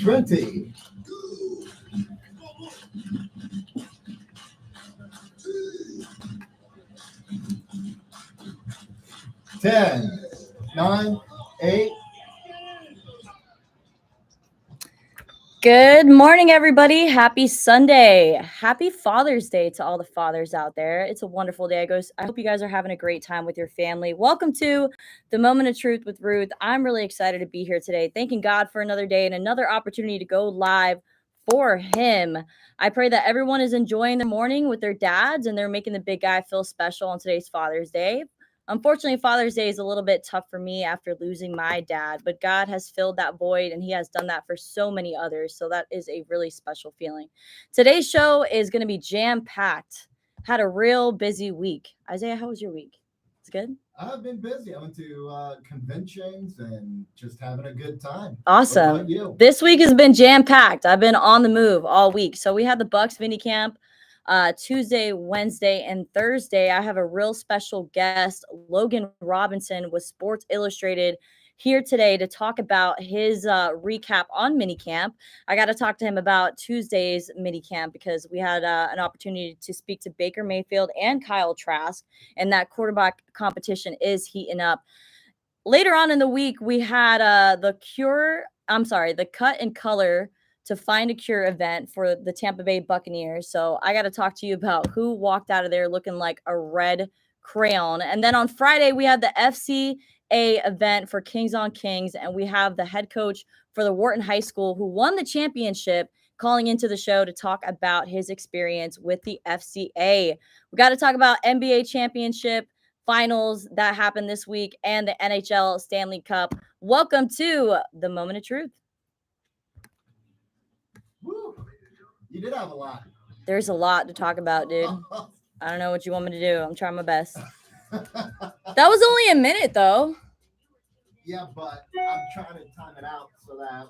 20. Ten, 9, 8. Good morning, everybody. Happy Sunday. Happy Father's Day to all the fathers out there. It's a wonderful day. I hope you guys are having a great time with your family. Welcome to the Moment of Truth with Ruth. I'm really excited to be here today. Thanking God for another day and another opportunity to go live for him. I pray that everyone is enjoying their morning with their dads and they're making the big guy feel special on today's Father's Day. Unfortunately, Father's Day is a little bit tough for me after losing my dad, but God has filled that void and he has done that for so many others. So that is a really special feeling. Today's show is going to be jam-packed. Had a real busy week. Isaiah, how was your week? It's good? I've been busy. I went to conventions and just having a good time. Awesome. What about you? This week has been jam-packed. I've been on the move all week. So we had the Bucs Mini Camp. Tuesday, Wednesday, and Thursday. I have a real special guest, Logan Robinson with Sports Illustrated, here today to talk about his recap on minicamp. I got to talk to him about Tuesday's minicamp because we had an opportunity to speak to Baker Mayfield and Kyle Trask, and that quarterback competition is heating up. Later on in the week, we had the Cut and Color to Find a Cure event for the Tampa Bay Buccaneers. So I got to talk to you about who walked out of there looking like a red crayon. And then on Friday, we had the FCA event for Kings on Kings, and we have the head coach for the Wharton High School who won the championship calling into the show to talk about his experience with the FCA. We got to talk about NBA championship finals that happened this week and the NHL Stanley Cup. Welcome to the Moment of Truth. Woo. You did have a lot. There's a lot to talk about, dude. I don't know what you want me to do. I'm trying my best. That was only a minute, though. Yeah, but I'm trying to time it out so that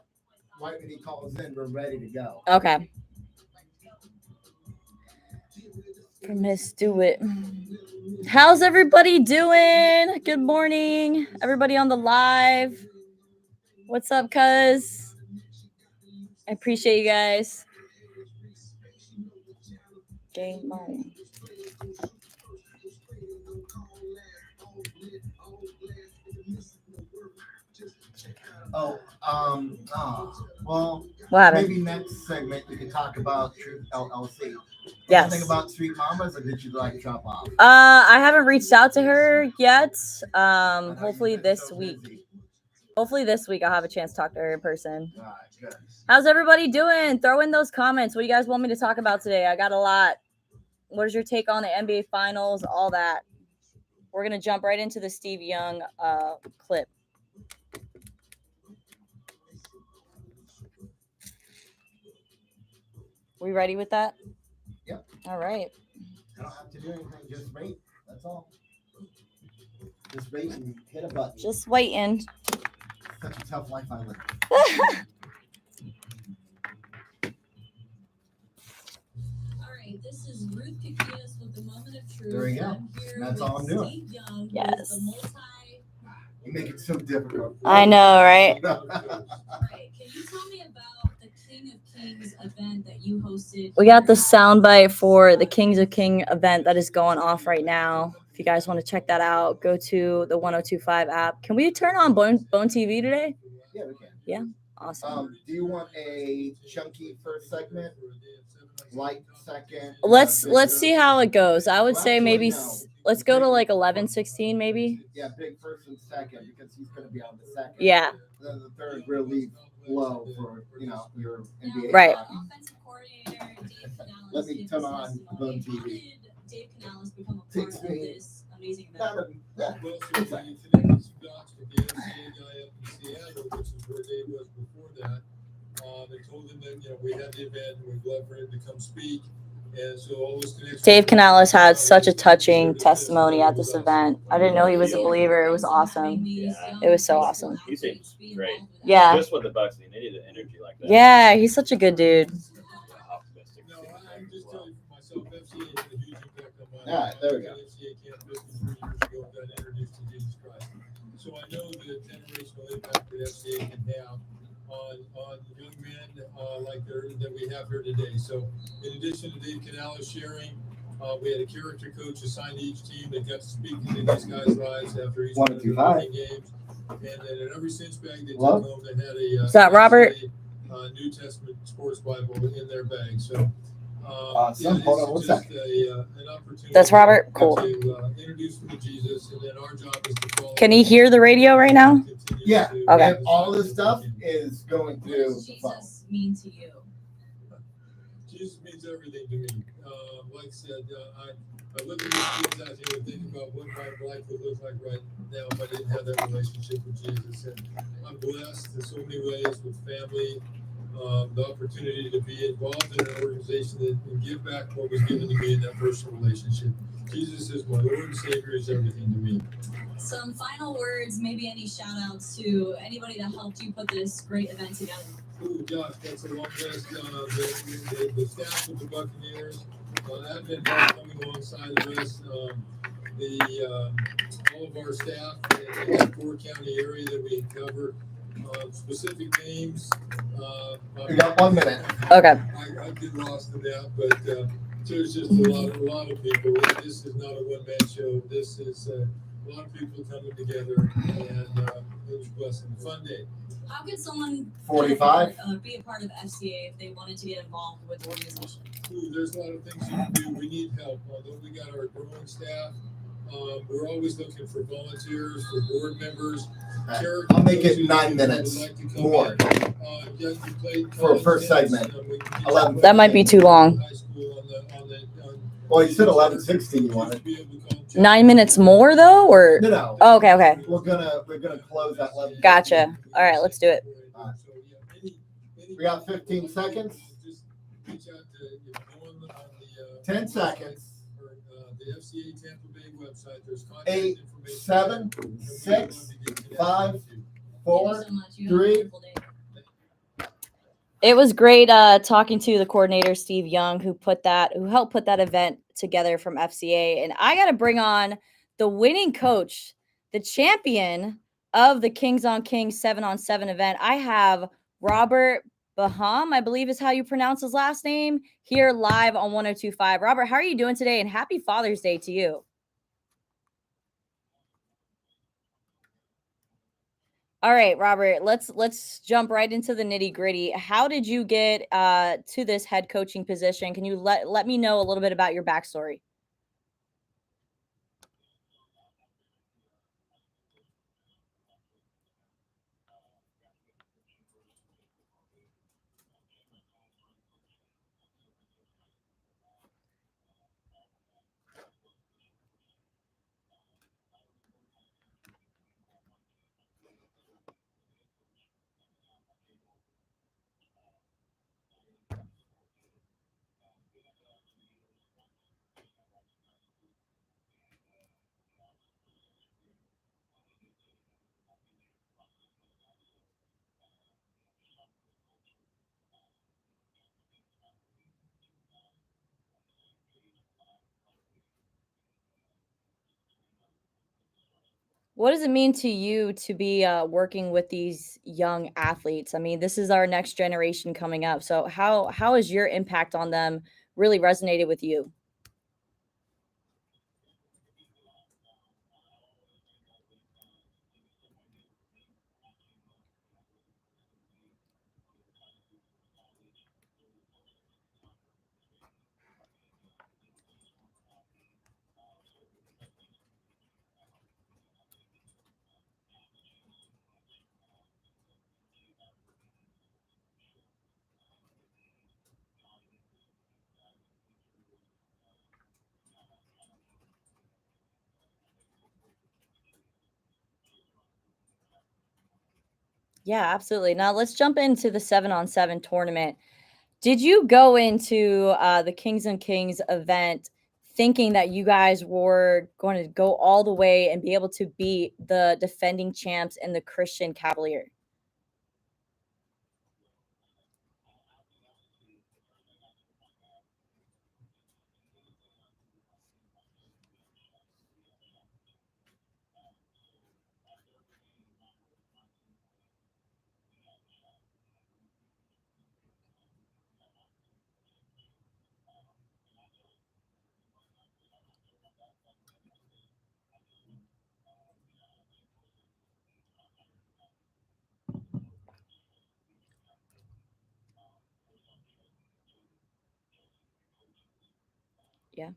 right when he calls in, we're ready to go. Okay. Let's do it. How's everybody doing? Good morning. Everybody on the live. What's up, cuz? I appreciate you guys. Game on. Well, what happened? Maybe next segment you can talk about Truth LLC. Yes. Think about Sweet Mamas, or did you like drop off? I haven't reached out to her yet. Hopefully this week. Busy. Hopefully this week I'll have a chance to talk to her in person. All right, good. How's everybody doing? Throw in those comments. What do you guys want me to talk about today? I got a lot. What is your take on the NBA Finals? All that. We're going to jump right into the Steve Young clip. We ready with that? Yep. All right. I don't have to do anything. Just wait. That's all. Just wait and hit a button. Just waiting. Such a tough life I live. This is Ruth with the Moment of Truth. There we go. That's all I'm doing. Steve Young, yes. You make it so difficult. I know, right? Right. Can you tell me about the King of Kings event that you hosted? We got the soundbite for the Kings of King event that is going off right now. If you guys want to check that out, go to the 1025 app. Can we turn on Bone TV today? Yeah, we can. Yeah? Awesome. Do you want a chunky first segment? Light second? Let's see how it goes. I would say maybe let's go to like 11-16 maybe. Yeah, big first and second because he's going to be on the second. Yeah. Then the third will leave low for, your NBA. Right. Let me turn on Bone TV. Dave Canales become a part of this amazing event? They told him that we had the event and we'd love for him to come speak. And so all those connections. Dave Canales had such a touching testimony at this event. I didn't know he was a believer. It was awesome. Yeah. It was so awesome. He seems great. Yeah. Just with the Bucs, they needed an energy like that. Yeah, he's such a good dude. Optimistic. No, I'm just telling you for myself, FCA had a huge impact on my life. All right, there we go. FCA Camp 53 years ago got introduced to Jesus Christ. So I know the generational impact that FCA can have on young men that we have here today. So in addition to Dave Canales sharing, we had a character coach assigned to each team that got to speak into these guys' lives after each one of their rookie games. And then in every cinch bag they took home, they had a is that Robert? New Testament Sports Bible in their bag. So Hold on one second. an opportunity. That's Robert. Cool. To introduce them to Jesus, and then our job is to follow. Can he hear the radio right now? Yeah. Okay. And all this stuff is going What through does the phone. Jesus mean to you? Jesus means everything to me. Like I said, I look at these kids out here and think about what my life would look like right now if I didn't have that relationship with Jesus. And I'm blessed in so many ways with family, the opportunity to be involved in an organization that can give back what was given to me in that personal relationship. Jesus is my Lord and Savior, is everything to me. Some final words, maybe any shout outs to anybody that helped you put this great event together. Oh, gosh, that's a long list. The staff of the Buccaneers, admin coming alongside of us, all of our staff in the 4-county area that we cover, specific names. We got 1 minute. Okay. I get lost in that, but there's just a lot of people. This is not a one-man show. This is a lot of people coming together, and it was blessing. Fun day. How could someone 45? Be a part of FCA if they wanted to get involved with the organization? Ooh, there's a lot of things you can do. We need help. Although we got our growing staff, we're always looking for volunteers, for board members. I'll make it 9 minutes more for a first segment. 11. That might be too long. Well, you said 11:16 you wanted. 9 minutes more though, or No. oh, okay. We're gonna close at 11. Gotcha. All right, let's do it. We got 15 seconds. 10 seconds. The FCA Tampa Bay website. There's 8, information. 7, 6, 5, 4, Thank you so much. You have a 3. wonderful day. It was great talking to the coordinator, Steve Young, who helped put that event together from FCA. And I got to bring on the winning coach, the champion of the Kings on Kings 7-on-7 event. I have Robert Baham, I believe is how you pronounce his last name, here live on 102.5. Robert, how are you doing today? And happy Father's Day to you. All right, Robert, let's jump right into the nitty-gritty. How did you get to this head coaching position? Can you let me know a little bit about your backstory? What does it mean to you to be working with these young athletes? I mean, this is our next generation coming up. So how has your impact on them really resonated with you? Yeah, absolutely. Now let's jump into the 7-on-7 tournament. Did you go into the Kings and Kings event thinking that you guys were going to go all the way and be able to beat the defending champs and the Christian Cavalier? Yeah.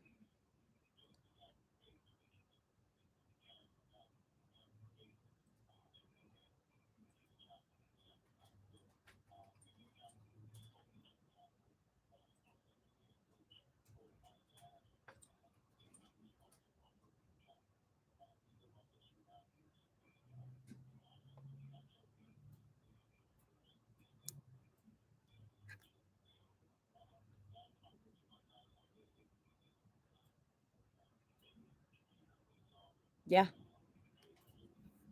Yeah.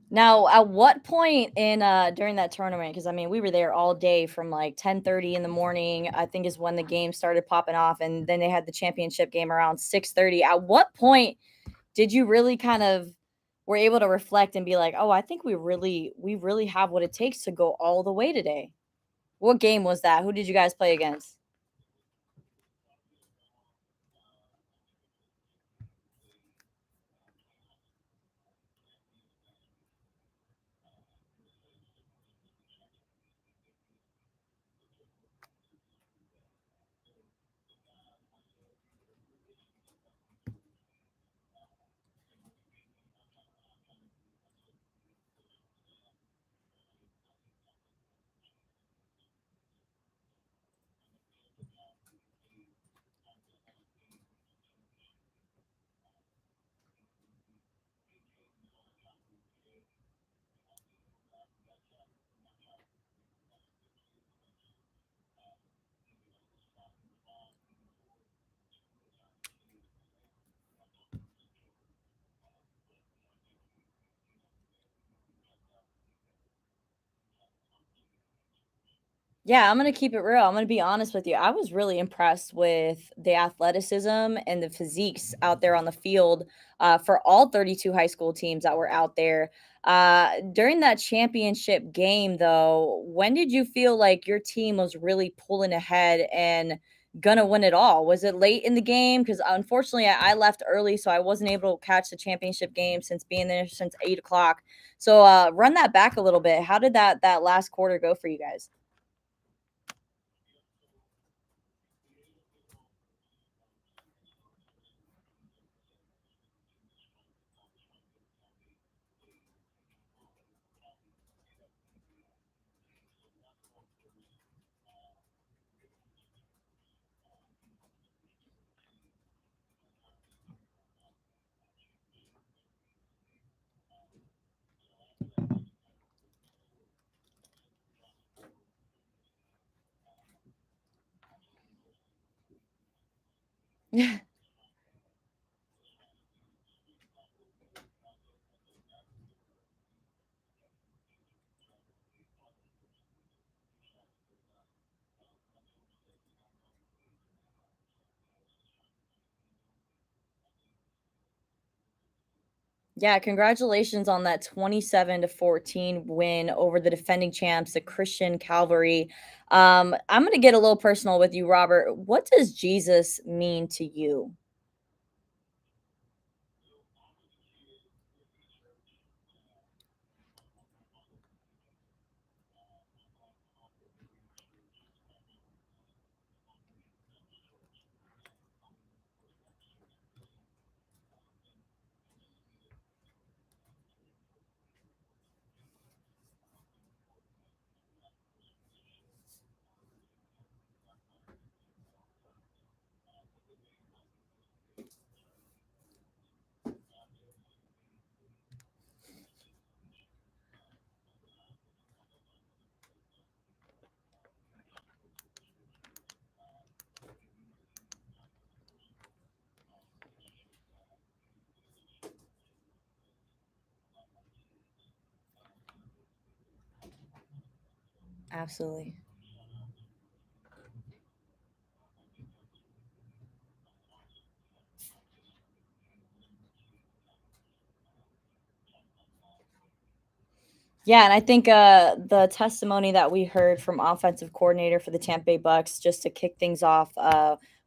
Now, at what point in during that tournament? Because I mean, we were there all day from like 10:30 in the morning. I think is when the game started popping off, and then they had the championship game around 6:30. At what point did you really kind of were able to reflect and be like, oh, I think we really have what it takes to go all the way today? What game was that? Who did you guys play against? Yeah, I'm gonna keep it real. I'm gonna be honest with you. I was really impressed with the athleticism and the physiques out there on the field for all 32 high school teams that were out there. During that championship game, though, when did you feel like your team was really pulling ahead and gonna win it all? Was it late in the game? Because unfortunately, I left early, so I wasn't able to catch the championship game since being there since 8 o'clock. So run that back a little bit. How did that last quarter go for you guys? Yeah, congratulations on that 27-14 win over the defending champs, the Christian Calvary. I'm going to get a little personal with you, Robert. What does Jesus mean to you? Absolutely. Yeah, and I think the testimony that we heard from offensive coordinator for the Tampa Bay Bucks, just to kick things off,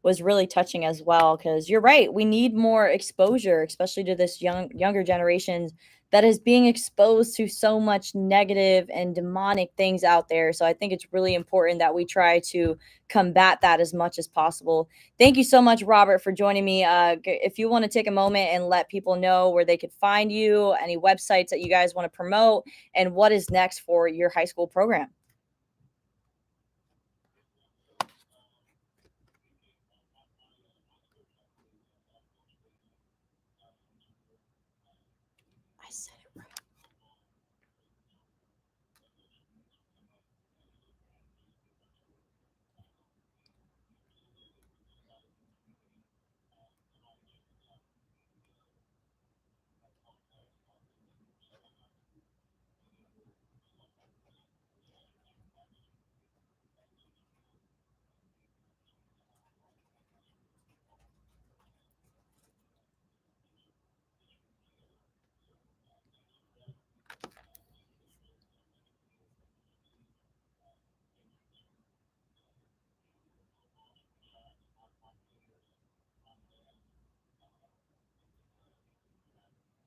was really touching as well, because you're right. We need more exposure, especially to this younger generation that is being exposed to so much negative and demonic things out there. So I think it's really important that we try to combat that as much as possible. Thank you so much, Robert, for joining me. If you want to take a moment and let people know where they could find you, any websites that you guys want to promote, and what is next for your high school program. I said it right.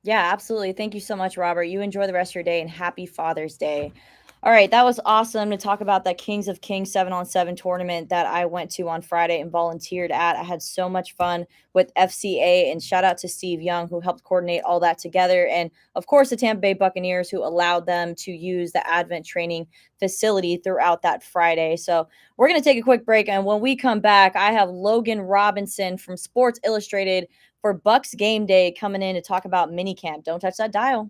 Yeah, absolutely. Thank you so much, Robert. You enjoy the rest of your day, and happy Father's Day. All right, that was awesome to talk about that Kings of Kings 7-on-7 tournament that I went to on Friday and volunteered at. I had so much fun with FCA, and shout out to Steve Young, who helped coordinate all that together. And of course, the Tampa Bay Buccaneers, who allowed them to use the Advent training facility throughout that Friday. So we're going to take a quick break. And when we come back, I have Logan Robinson from Sports Illustrated for Bucs Game Day coming in to talk about mini camp. Don't touch that dial.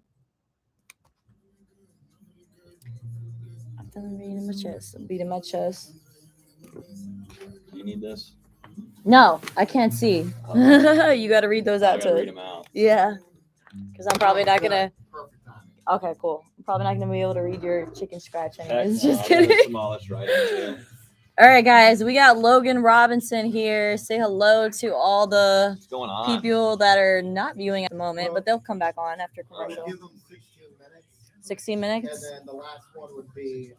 I'm feeling beating my chest. I'm beating my chest. Do you need this? No, I can't see. You got to read those I out gotta to read them out. Yeah, because I'm probably not gonna. Perfect timing. Okay, cool. I'm probably not gonna be able to read your chicken scratch anyways. Heck, Just no, I'm gonna kidding. demolish right into. All right, guys, we got Logan Robinson here. Say hello to all the What's going on? people that are not viewing at the moment, but they'll come back on after commercial. Give them 16 minutes. 16 And minutes? then the last one would be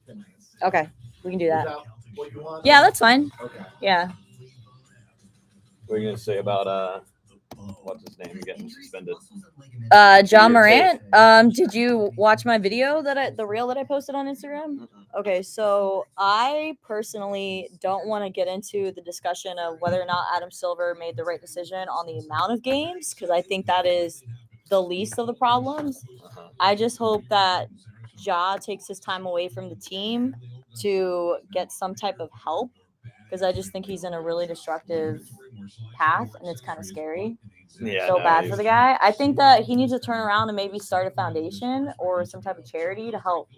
10 minutes. Okay, we can do Is that. that what you want? Yeah, that's fine. Okay. Yeah. What are you gonna say about what's his name getting suspended? John Morant. Did you watch my video the reel that I posted on Instagram? Mm-mm. Okay, so I personally don't want to get into the discussion of whether or not Adam Silver made the right decision on the amount of games, because I think that is the least of the problems. Uh-huh. I just hope that Ja takes his time away from the team to get some type of help, because I just think he's in a really destructive path, and it's kind of scary. Yeah, So no, bad he's- for the guy. I think that he needs to turn around and maybe start a foundation or some type of charity to help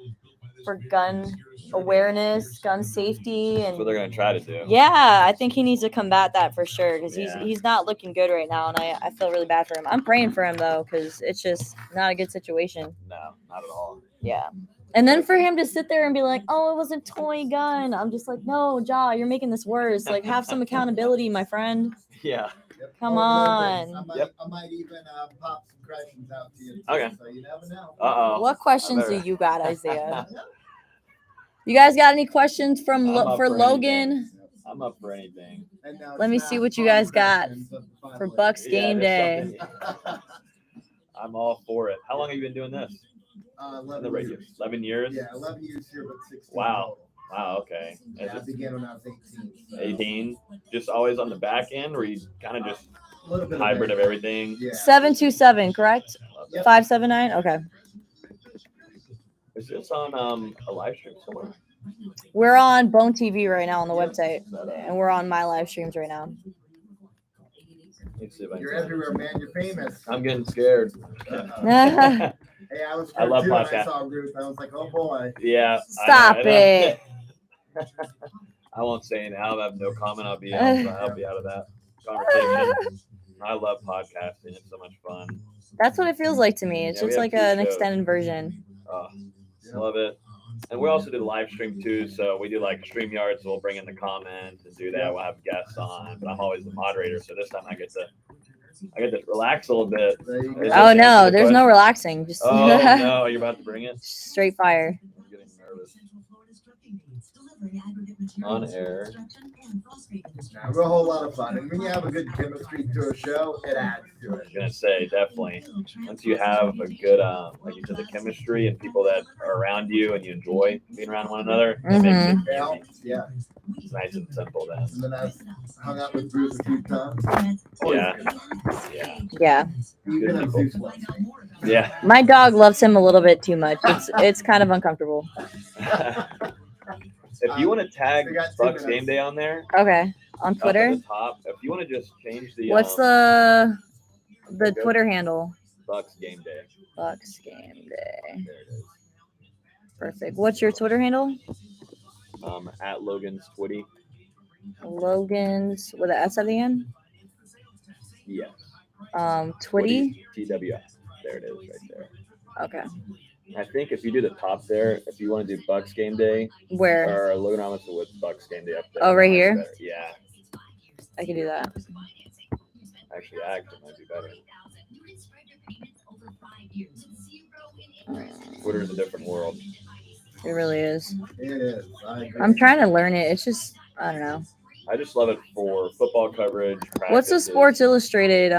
for gun awareness, gun safety, That's what and they're gonna try to do. yeah, I think he needs to combat that for sure, because Yeah. he's not looking good right now, and I feel really bad for him. I'm praying for him though, because it's just not a good situation. No, not at all. Yeah. And then for him to sit there and be like, "Oh, it was a toy gun," I'm just like, "No, Ja, you're making this worse. Like, have some accountability, my friend. Yeah. Yep. Come All good things. on." I might even pop some questions out to you. Too, Okay. So you never know. Uh-oh. What questions I better- do you got, Isaiah? You guys got any questions I'm up for for Logan? anything. I'm up for anything. And now Let me it's see not what you fun guys got questions of the for final Bucs eight. Game just Day. something- I'm all for it. How long have you been doing this? 11 The radio. years. 11 years? Yeah, 11 years here, but 16. Wow. Wow, okay. Yeah, I Is began when I was 18. So 18? Just always on the back end, or you kind of just a little bit hybrid of of everything? Yeah. 727, correct? Love Yep. that. 579. Okay. Is this on a live stream somewhere? We're on Bone TV right now on the Yep. website, and we're on my live streams right now. Let's see if I You're can. everywhere, man. You're famous. I'm getting scared. Uh-oh. Hey, I was I love too, when I podcasts. saw Ruth. I was like, oh boy. Yeah. Stop I know. it. I won't say anything. I'll have no comment. I'll be out of that conversation. I love podcasting. It's so much fun. That's what it feels like to me. It's Yeah, we just have like 2 an shows. extended version. Love it. And we also do the live stream too. So we do like StreamYards. We'll bring in the comments and do that. We'll have guests on. But I'm always the moderator. So this time I get to relax a little bit. There you go. Is Oh this no, answer the there's no question? relaxing. Just Oh no, you're about to bring it? straight fire. I'm getting nervous. On air. Now, we're a whole lot of fun. And when you have a good chemistry to a show, it adds to I it. was gonna say definitely. Once you have a good, like you said, the chemistry and people that are around you and you enjoy being around one another, it makes it Yeah, easy. yeah. It's nice and simple then. And then I've hung out with Ruth a few times. Always Yeah. good. Yeah. Yeah. Even Good if people. Zeus loves me. Yeah. My dog loves him a little bit too much. It's kind of uncomfortable. If you want to tag we got 2 Bucs Game minutes. Day on there, Okay. On up Twitter? at the top, if you want to just change the What's the Okay. Twitter handle? Bucs Game Day. Bucs Game Day. There it is. Perfect. What's your Twitter handle? At Logan's Twitty. Logan's with an S at the end? Yes. Twitty? TWF. There it is right there. Okay. I think if you do the top there, if you want to do Bucs Game Day, Where? or Logan Robinson with Bucs Game Day up there. Oh, right here? Better. Yeah. I can do that. Actually, actually might be better. Twitter's a different world. It really is. It is. I agree. I'm trying to learn it. It's just, I don't know. I just love it for football coverage. What's the practices. Sports Illustrated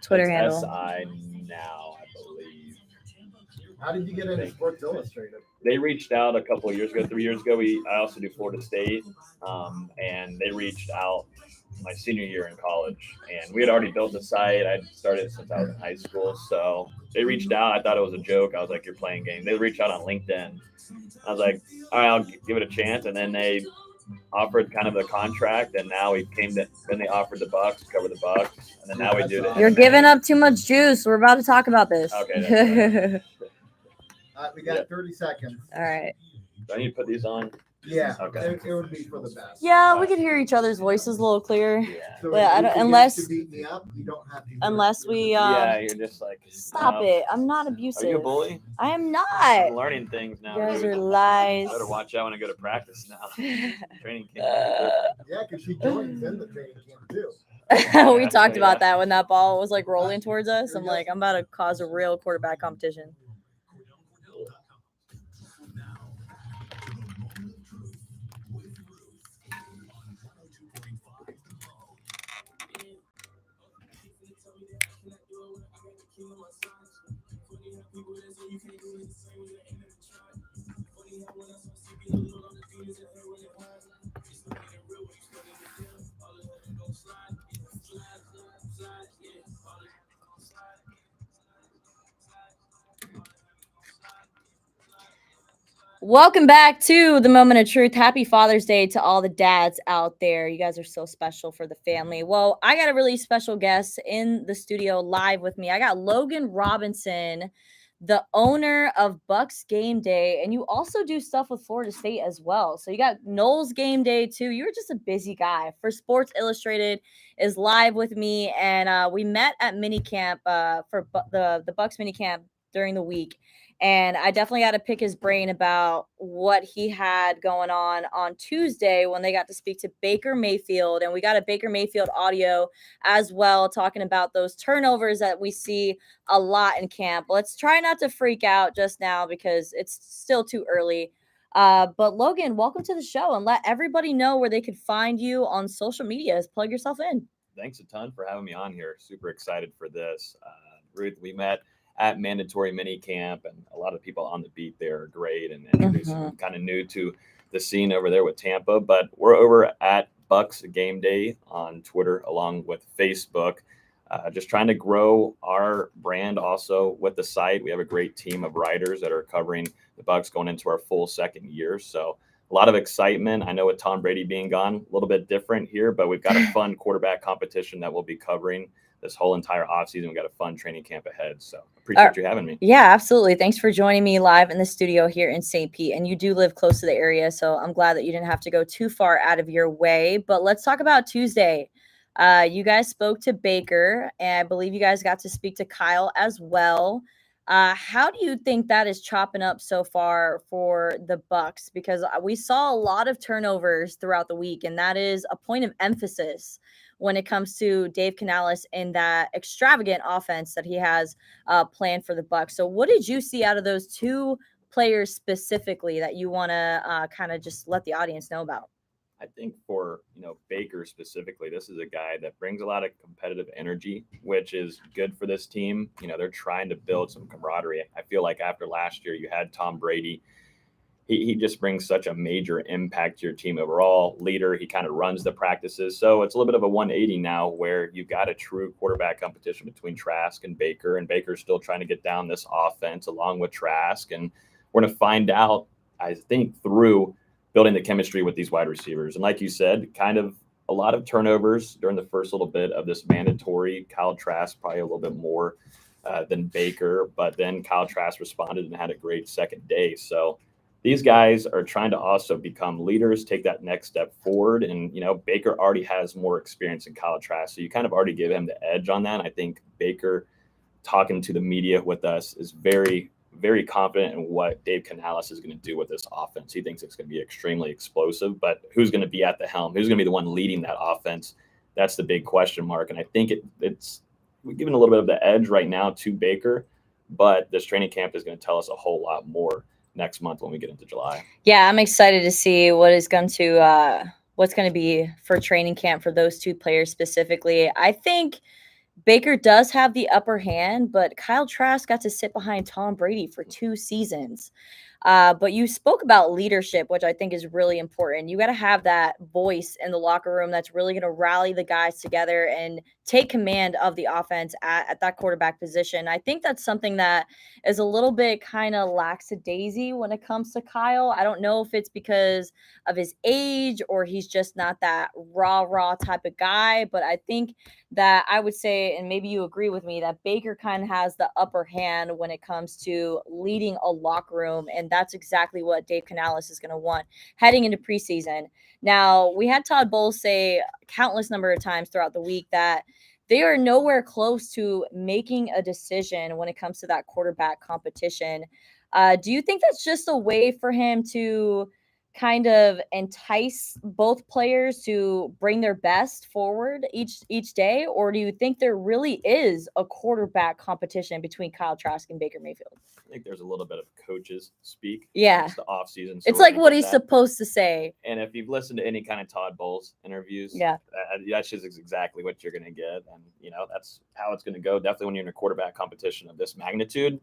Twitter It's handle? SI now, I believe. How did you get into Sports Illustrated? They reached out a couple of years ago, 3 years ago. I also do Florida State, and they reached out my senior year in college, and we had already built the site. I'd started since I was in high school, so they reached out. I thought it was a joke. I was like, "You're playing game." They reached out on LinkedIn. I was like, "All right, I'll give it a chance," and then they offered kind of the contract, and now we came to. Then they offered the Bucs to cover the Bucs, and then now we do it. You're giving up too much juice. We're about to talk about this. Okay, that's We got 30 seconds. All right. Do I need to put these on? Yeah, Okay. it would be for the best. Yeah, we could hear each other's voices a little clearer. Yeah. So Yeah, I if don't- you unless- get to beat me up, you don't have to. Unless we Yeah, you're just like. stop no. it. I'm not Are abusive. you a bully? I am I'm not. learning things now. You guys dude. are lies. I better watch out when I go to practice now. Training camp. Yeah, because she joins in the training camp too. We talked about that when that ball was like rolling towards us. I'm like, I'm about to cause a real quarterback competition. Welcome back to the Moment of Truth. Happy Father's Day to all the dads out there. You guys are so special for the family. Well, I got a really special guest in the studio live with me. I got Logan Robinson, the owner of Bucs Game Day, and you also do stuff with Florida State as well. So you got Noles Game Day too. You're just a busy guy. For Sports Illustrated is live with me, and we met at mini camp for the Bucs Mini Camp during the week. And I definitely got to pick his brain about what he had going on Tuesday when they got to speak to Baker Mayfield. And we got a Baker Mayfield audio as well, talking about those turnovers that we see a lot in camp. Let's try not to freak out just now because it's still too early. But Logan, welcome to the show, and let everybody know where they could find you on social media. Plug yourself in. Thanks a ton for having me on here. Super excited for this. Ruth, we met at mandatory mini camp, and a lot of people on the beat there are great and introducing kind of new to the scene over there with Tampa. But we're over at Bucs Game Day on Twitter along with Facebook, just trying to grow our brand also with the site. We have a great team of writers that are covering the Bucs going into our full second year. So a lot of excitement. I know with Tom Brady being gone, a little bit different here, but we've got a fun quarterback competition that we'll be covering this whole entire offseason. We got a fun training camp ahead. So appreciate you having me. Yeah, absolutely. Thanks for joining me live in the studio here in St. Pete. And you do live close to the area, so I'm glad that you didn't have to go too far out of your way. But let's talk about Tuesday. You guys spoke to Baker, and I believe you guys got to speak to Kyle as well. How do you think that is chopping up so far for the Bucs? Because we saw a lot of turnovers throughout the week, and that is a point of emphasis when it comes to Dave Canales and that extravagant offense that he has planned for the Bucs. So what did you see out of those two players specifically that you want to kind of just let the audience know about? I think for, Baker specifically, this is a guy that brings a lot of competitive energy, which is good for this team. They're trying to build some camaraderie. I feel like after last year, you had Tom Brady. He just brings such a major impact to your team overall. Leader, he kind of runs the practices. So it's a little bit of a 180 now where you've got a true quarterback competition between Trask and Baker's still trying to get down this offense along with Trask. And we're going to find out, I think, through building the chemistry with these wide receivers. And like you said, kind of a lot of turnovers during the first little bit of this mandatory. Kyle Trask probably a little bit more than Baker, but then Kyle Trask responded and had a great second day. So these guys are trying to also become leaders, take that next step forward. And, Baker already has more experience than Kyle Trask. So you kind of already give him the edge on that. I think Baker, talking to the media with us, is very, very confident in what Dave Canales is going to do with this offense. He thinks it's going to be extremely explosive, but who's going to be at the helm? Who's going to be the one leading that offense? That's the big question mark. And I think we're giving a little bit of the edge right now to Baker, but this training camp is going to tell us a whole lot more next month when we get into July. Yeah, I'm excited to see what's going to be for training camp for those two players specifically. I think Baker does have the upper hand, but Kyle Trask got to sit behind Tom Brady for 2 seasons. But you spoke about leadership, which I think is really important. You got to have that voice in the locker room that's really going to rally the guys together and take command of the offense at that quarterback position. I think that's something that is a little bit kind of lackadaisy when it comes to Kyle. I don't know if it's because of his age or he's just not that raw type of guy, but I think that I would say, and maybe you agree with me, that Baker kind of has the upper hand when it comes to leading a locker room, and that's exactly what Dave Canales is going to want heading into preseason. Now, we had Todd Bowles say countless number of times throughout the week that they are nowhere close to making a decision when it comes to that quarterback competition. Do you think that's just a way for him to kind of entice both players to bring their best forward each day? Or do you think there really is a quarterback competition between Kyle Trask and Baker Mayfield? I think there's a little bit of coaches speak. Yeah. It's the off season. So it's like what he's supposed to say. And if you've listened to any kind of Todd Bowles interviews, yeah, that's just exactly what you're going to get. And, that's how it's going to go. Definitely when you're in a quarterback competition of this magnitude,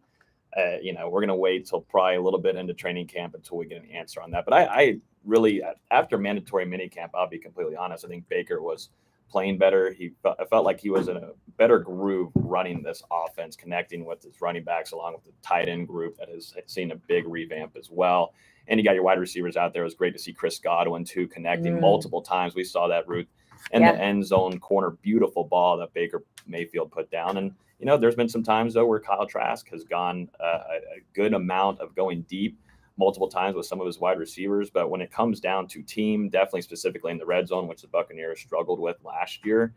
we're going to wait till probably a little bit into training camp until we get an answer on that. But I really, after mandatory mini camp, I'll be completely honest, I think Baker was playing better. I felt like he was in a better groove running this offense, connecting with his running backs along with the tight end group that has seen a big revamp as well. And you got your wide receivers out there. It was great to see Chris Godwin too, connecting multiple times. We saw that, Ruth, in the end zone corner, beautiful ball that Baker Mayfield put down. And, there's been some times, though, where Kyle Trask has gone a good amount of going deep multiple times with some of his wide receivers. But when it comes down to team, definitely specifically in the red zone, which the Buccaneers struggled with last year,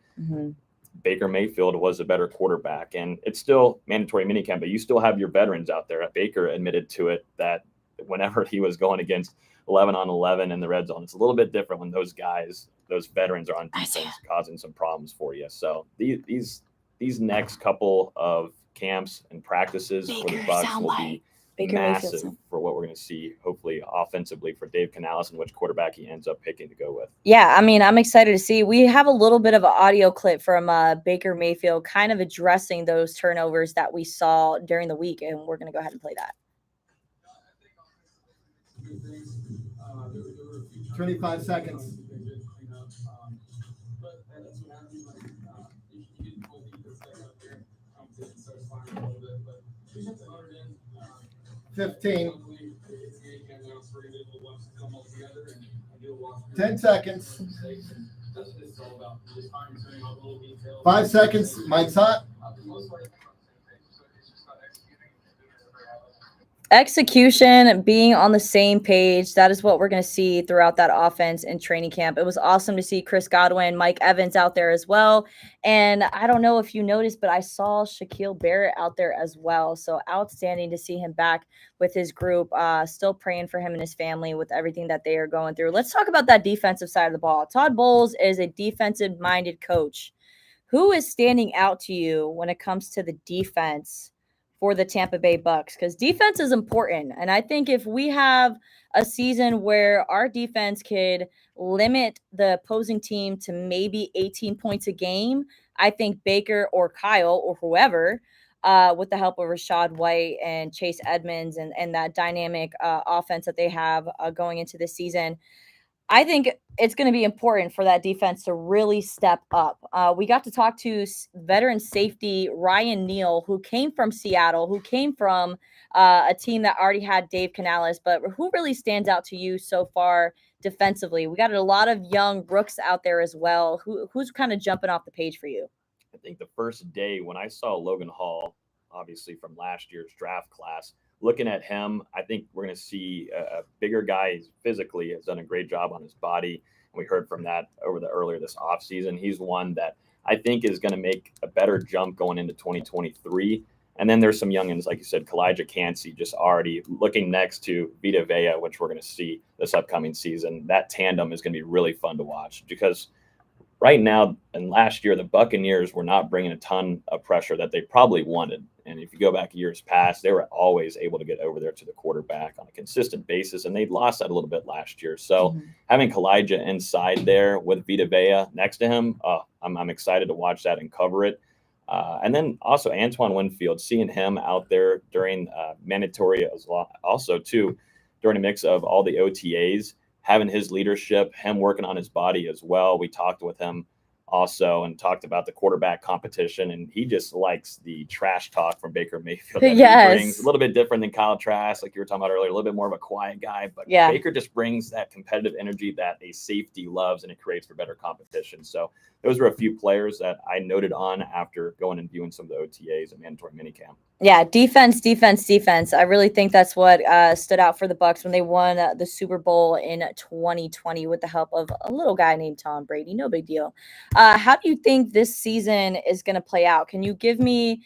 Baker Mayfield was a better quarterback. And it's still mandatory minicamp, but you still have your veterans out there. Baker admitted to it that whenever he was going against 11 on 11 in the red zone, it's a little bit different when those veterans are on defense causing some problems for you. So these next couple of camps and practices for the Bucs will be massive for what we're going to see, hopefully offensively, for Dave Canales and which quarterback he ends up picking to go with. Yeah, I mean, I'm excited to see. We have a little bit of an audio clip from Baker Mayfield kind of addressing those turnovers that we saw during the week, and we're going to go ahead and play that. 25 seconds. $15. 10 seconds. 5 seconds. Mike's hot. Execution, being on the same page, that is what we're going to see throughout that offense in training camp. It was awesome to see Chris Godwin, Mike Evans out there as well. And I don't know if you noticed, but I saw Shaquille Barrett out there as well. So outstanding to see him back with his group. Still praying for him and his family with everything that they are going through. Let's talk about that defensive side of the ball. Todd Bowles is a defensive-minded coach. Who is standing out to you when it comes to the defense for the Tampa Bay Bucs, because defense is important. And I think if we have a season where our defense could limit the opposing team to maybe 18 points a game, I think Baker or Kyle or whoever, with the help of Rashad White and Chase Edmonds and that dynamic offense that they have going into this season, I think it's going to be important for that defense to really step up. We got to talk to veteran safety Ryan Neal, who came from Seattle, who came from a team that already had Dave Canales, but who really stands out to you so far defensively? We got a lot of young rooks out there as well. Who's kind of jumping off the page for you? I think the first day when I saw Logan Hall, obviously from last year's draft class, looking at him, I think we're going to see a bigger guy. Physically has done a great job on his body. And we heard from that earlier this offseason. He's one that I think is going to make a better jump going into 2023. And then there's some youngins, like you said, Kalijah Cansey, just already looking next to Vita Vea, which we're going to see this upcoming season. That tandem is going to be really fun to watch, because right now and last year, the Buccaneers were not bringing a ton of pressure that they probably wanted. And if you go back years past, they were always able to get over there to the quarterback on a consistent basis, and they lost that a little bit last year. So having Kalijah inside there with Vita Vea next to him, I'm excited to watch that and cover it. And then also Antoine Winfield, seeing him out there during mandatory as well, also too, during a mix of all the OTAs, having his leadership, him working on his body as well. We talked with him also and talked about the quarterback competition, and he just likes the trash talk from Baker Mayfield that he brings. A little bit different than Kyle Trask, like you were talking about earlier, a little bit more of a quiet guy, but Baker just brings that competitive energy that a safety loves, and it creates for better competition. So those were a few players that I noted on after going and viewing some of the OTAs and mandatory minicamp. Yeah, defense. I really think that's what stood out for the Bucs when they won the Super Bowl in 2020 with the help of a little guy named Tom Brady. No big deal. How do you think this season is going to play out? Can you give me,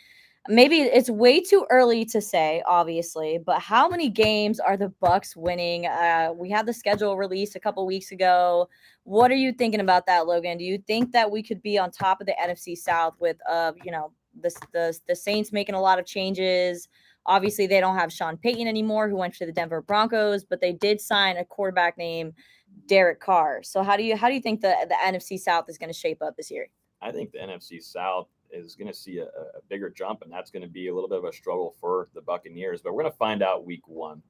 maybe it's way too early to say, obviously, but how many games are the Bucs winning? We had the schedule released a couple weeks ago. What are you thinking about that, Logan? Do you think that we could be on top of the NFC South with, the Saints making a lot of changes? Obviously, they don't have Sean Payton anymore, who went to the Denver Broncos, but they did sign a quarterback named Derek Carr. So how do you think the NFC South is going to shape up this year? I think the NFC South is going to see a bigger jump, and that's going to be a little bit of a struggle for the Buccaneers. But we're going to find out week one.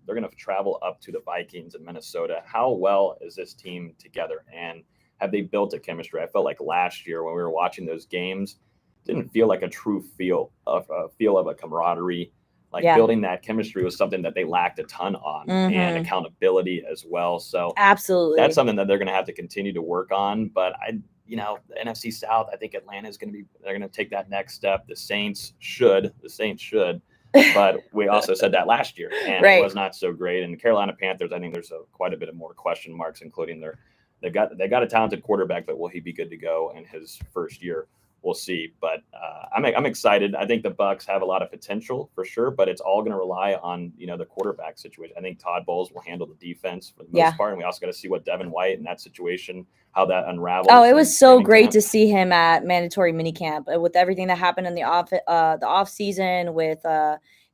They're going to travel up to the Vikings in Minnesota. How well is this team together, and have they built a chemistry? I felt like last year when we were watching those games, didn't feel like a true feel of a camaraderie. Building that chemistry was something that they lacked a ton on, and accountability as well. So absolutely, that's something that they're going to have to continue to work on. But the NFC South, I think Atlanta is they're going to take that next step. The Saints should, but we also said that last year, and it was not so great. And the Carolina Panthers, I think there's quite a bit of more question marks, including they've got a talented quarterback, but will he be good to go in his first year? We'll see. But I'm excited. I think the Bucs have a lot of potential for sure, but it's all going to rely on the quarterback situation. I think Todd Bowles will handle the defense for the most part, and we also got to see what Devin White in that situation, how that unravels. Oh, it was so great to see him at mandatory minicamp with everything that happened in the off season with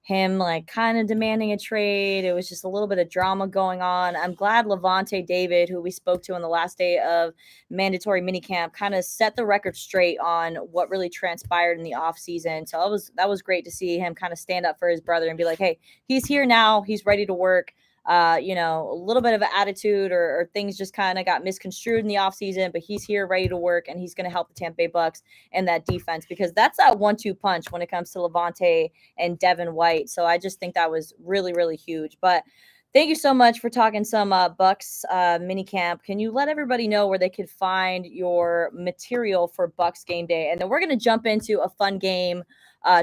him kind of demanding a trade. It was just a little bit of drama going on. I'm glad Levante David, who we spoke to on the last day of mandatory minicamp, kind of set the record straight on what really transpired in the off season. So that was great to see him kind of stand up for his brother and be like, hey, he's here now. He's ready to work. A little bit of an attitude or things just kind of got misconstrued in the offseason, but he's here ready to work, and he's going to help the Tampa Bay Bucs and that defense, because that's that 1-2 punch when it comes to Levante and Devin White. So I just think that was really, really huge. But thank you so much for talking some Bucs mini camp. Can you let everybody know where they could find your material for Bucs Game Day? And then we're going to jump into a fun game,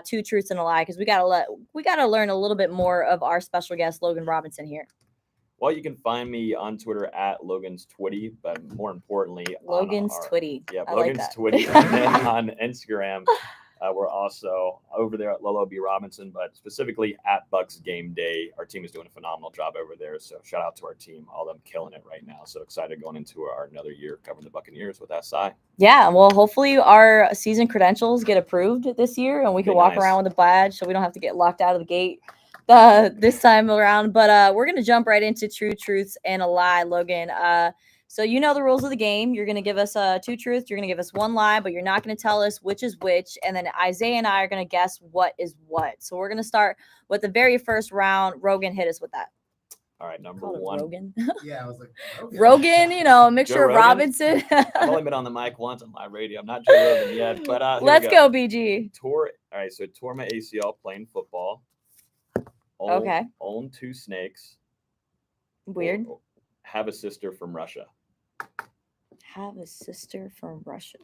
Two Truths and a Lie, because we got to learn a little bit more of our special guest, Logan Robinson, here. Well, you can find me on Twitter at Logan's Twitty, but more importantly, Logan's Twitty. Yeah, Logan's Twitty. And then on Instagram, We're also over there at Logan Robinson, but specifically at Bucs Game Day. Our team is doing a phenomenal job over there. So shout out to our team. All of them killing it right now. So excited going into our another year covering the Buccaneers with SI. Yeah, well, hopefully our season credentials get approved this year and we can walk around with a badge so we don't have to get locked out of the gate this time around. But we're going to jump right into True Truths and a Lie, Logan. So you know the rules of the game. You're going to give us 2 truths. You're going to give us 1 lie, but you're not going to tell us which is which. And then Isaiah and I are going to guess what is what. So we're going to start with the very first round. Rogan, hit us with that. All right, number Call it 1. Rogan. Yeah, I was like, okay. Rogan, you know, mixture Joe of Rogan? Robinson. I've only been on the mic once on live radio. I'm not Joe Rogan yet, but here Let's we go, BG. All right, so tore my ACL playing football. Okay. Own 2 snakes. Weird. Have a sister from Russia. Have a sister from Russia.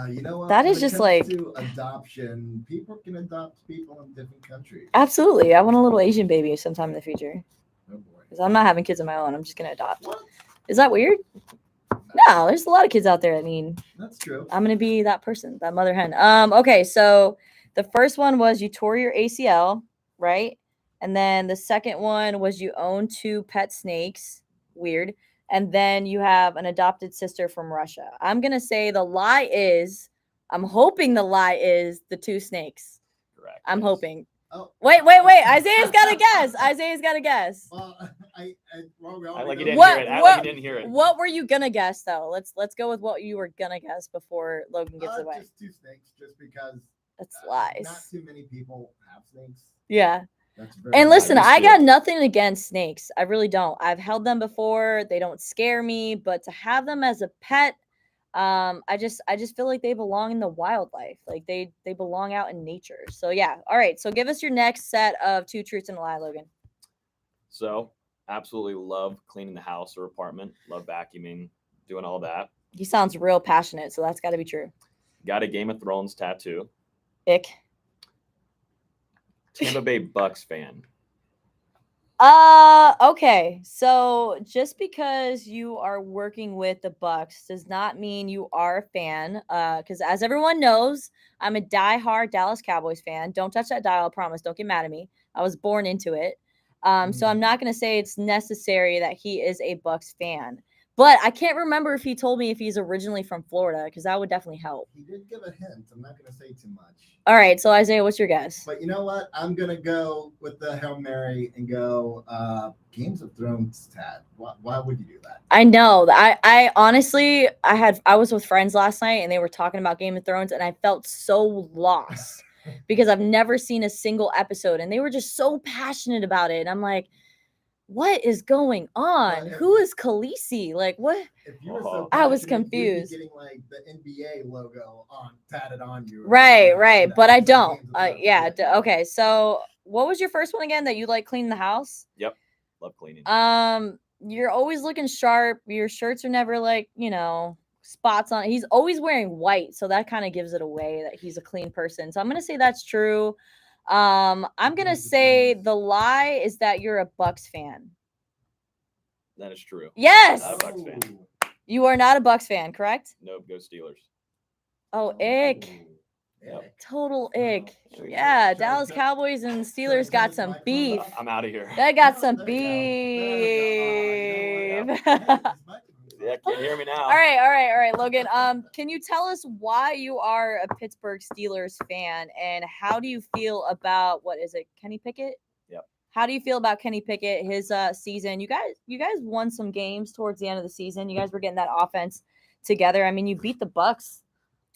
You know what? That When is it just comes like- to adoption. People can adopt people in different countries. Absolutely. I want a little Asian baby sometime in the future. Oh boy. Because I'm not having kids of my own. I'm just going to adopt. What? Is that weird? No, there's a lot of kids out there. I mean, That's true. I'm going to be that person, that mother hen. Okay, so the first one was you tore your ACL, right? And then the second one was you own 2 pet snakes. Weird. And then you have an adopted sister from Russia. I'm going to say the lie is, I'm hoping the lie is the 2 snakes. Correct. I'm yes. hoping. Oh. Wait. Isaiah's got to guess. Isaiah's got to guess. Well, I like you didn't What- hear it. I what- like you didn't hear it. What were you going to guess, though? Let's go with what you were going to guess before Logan gives it away. Just 2 snakes, just because That's not lies. too many people have snakes. Yeah. That's very And listen, used I to got it. nothing against snakes. I really don't. I've held them before. They don't scare me, but to have them as a pet, I just feel like they belong in the wildlife. Like they belong out in nature. So yeah. All right. So give us your next set of 2 truths and a lie, Logan. So, absolutely love cleaning the house or apartment. Love vacuuming, doing all that. He sounds real passionate, so that's got to be true. Got a Game of Thrones tattoo. Ick. Tampa Bay Bucs fan. Okay. So just because you are working with the Bucs does not mean you are a fan. Because as everyone knows, I'm a diehard Dallas Cowboys fan. Don't touch that dial, I promise. Don't get mad at me. I was born into it. So I'm not gonna say it's necessary that he is a Bucs fan. But I can't remember if he told me if he's originally from Florida, because that would definitely help. He did give a hint. I'm not going to say too much. All right. So Isaiah, what's your guess? But you know what? I'm going to go with the Hail Mary and go Games of Thrones tat. Why would you do that? I know. I honestly, I was with friends last night and they were talking about Game of Thrones and I felt so lost because I've never seen a single episode and they were just so passionate about it. And I'm like, what is going on? Well, Who is Khaleesi? Like, what? If you were so I was passionate, you'd be confused. getting like the NBA logo tatted on you. or Right, something, right. you know, But I like don't. Games of Thrones. Yeah. Okay. So what was your first one again that you like cleaning the house? Yep. Love cleaning. You're always looking sharp. Your shirts are never like, spots on. He's always wearing white. So that kind of gives it away that he's a clean person. So I'm going to say that's true. I'm going to say the lie is that you're a Bucs fan. That is true. Yes. Not a Bucs fan. You are not a Bucs fan, correct? Nope. Go Steelers. Oh, ick. Yep. Total ick. Sure. Yeah, Sure. Dallas Cowboys and Steelers got some beef. I'm out of here. They got Oh, some there beef. you go. There we go. Yeah, can't hear me now. All right, Logan. Can you tell us why you are a Pittsburgh Steelers fan and how do you feel about what is it, Kenny Pickett? Yep. How do you feel about Kenny Pickett, his season? You guys won some games towards the end of the season. You guys were getting that offense together. I mean, you beat the Bucs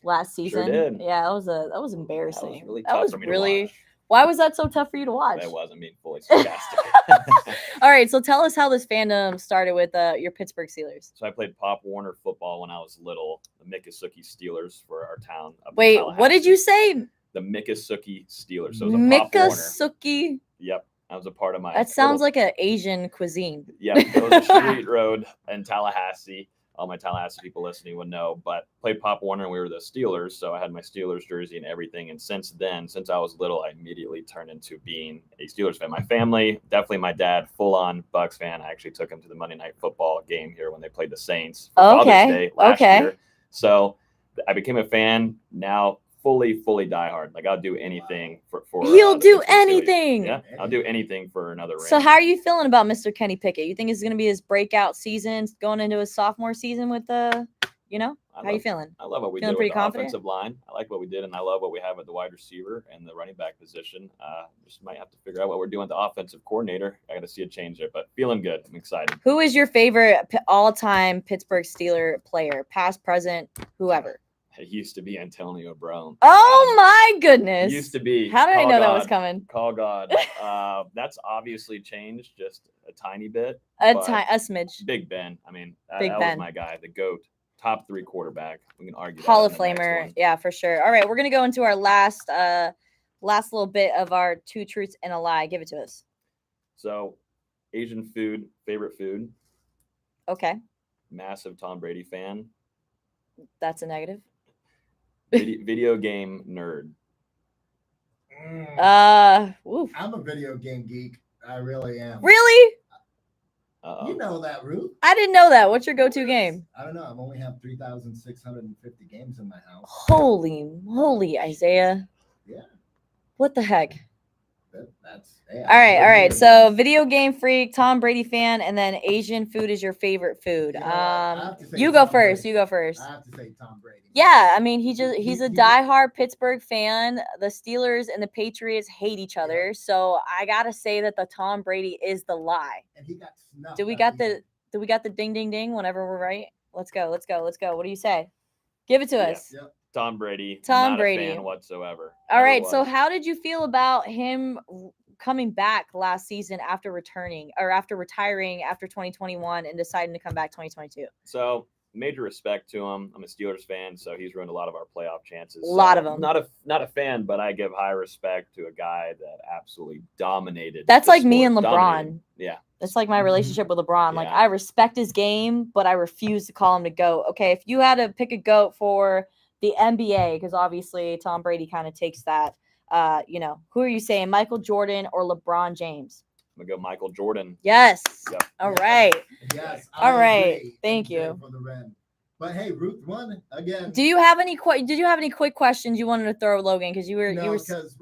last season. did. Yeah, that was embarrassing. That was really That tough was for me to really. watch. Why was that so tough for you to watch? I wasn't being fully sarcastic. All right, so tell us how this fandom started with your Pittsburgh Steelers. So I played Pop Warner football when I was little. The Miccosukee Steelers for our town. up in Wait, what did Tallahassee. you say? The Miccosukee Steelers. So it was a Pop Warner. Miccosukee. Yep, that was a part of my. That sounds little- like an Asian cuisine. Yep, it was a street road in Tallahassee. All my Tallahassee people listening would know, but played Pop Warner and we were the Steelers. So I had my Steelers jersey and everything. And since I was little, I immediately turned into being a Steelers fan. My family, definitely my dad, full on Bucs fan. I actually took him to the Monday Night Football game here when they played the Saints for Father's Day last year. So I became a fan. Now fully diehard. Like I'll do anything for. He'll the do Pittsburgh Steelers. anything. Yeah, I'll do anything for another ring. So how are you feeling about Mr. Kenny Pickett? You think it's going to be his breakout season going into his sophomore season with the, how you feeling? I love what we Feeling did with pretty the confident? offensive line. I like what we did, and I love what we have at the wide receiver and the running back position. Just might have to figure out what we're doing with the offensive coordinator. I got to see a change there, but feeling good. I'm excited. Who is your favorite all-time Pittsburgh Steeler player, past, present, whoever? It used to be Antonio Brown. Oh my goodness! It used to be. How did I Call know that God. was coming? Call God. That's obviously changed just a tiny bit. A but smidge. Big Ben. I mean, Big that Ben. was my guy, the GOAT. Top 3 quarterback. We can argue that Hall on of the next Famer. one. Yeah, for sure. All right, we're gonna go into our last little bit of our 2 truths and a lie. Give it to us. So, Asian food, favorite food. Okay, Massive Tom Brady fan. that's a negative. Video game nerd. Woof. I'm a video game geek. I really am. Really? Uh-oh. You know that, Ruth. I didn't know that. What's your go-to game? I don't know. I've only have 3,650 games in my house. Holy moly, Isaiah. Yeah. What the heck? That's yeah. All right. So video game freak, Tom Brady fan, and then Asian food is your favorite food. You know what? I have to say You go Tom first. Brady. You go first. I have to say Tom Brady. Yeah, I mean he's a He- diehard Pittsburgh fan. The Steelers and the Patriots hate each other, so I gotta say that the Tom Brady is the lie. And he got snuffed. Do we out got the the ding ding ding whenever we're right? Let's go. What do you say? Give it to Yeah. us. Yep. Tom Brady. Tom not Brady. A fan whatsoever. All Never right. So was. how did you feel about him coming back last season after retiring after 2021 and deciding to come back 2022? So major respect to him. I'm a Steelers fan, so he's ruined a lot of our playoff chances. A lot So, of 'em. Not a fan, but I give high respect to a guy that absolutely dominated. That's the like me and sport. LeBron. Dominated. Yeah. That's like my relationship with LeBron. Like Yeah. I respect his game, but I refuse to call him to GOAT. Okay, if you had to pick a GOAT for the NBA, because obviously Tom Brady kind of takes that. Who are you saying, Michael Jordan or LeBron James? I'm gonna go Michael Jordan. Yes. Yep. All Yes. right. Yes. All right. agree. Thank MJ you. For the win. But hey, Ruth won again. Did you have any quick questions you wanted to throw, Logan? Because you were because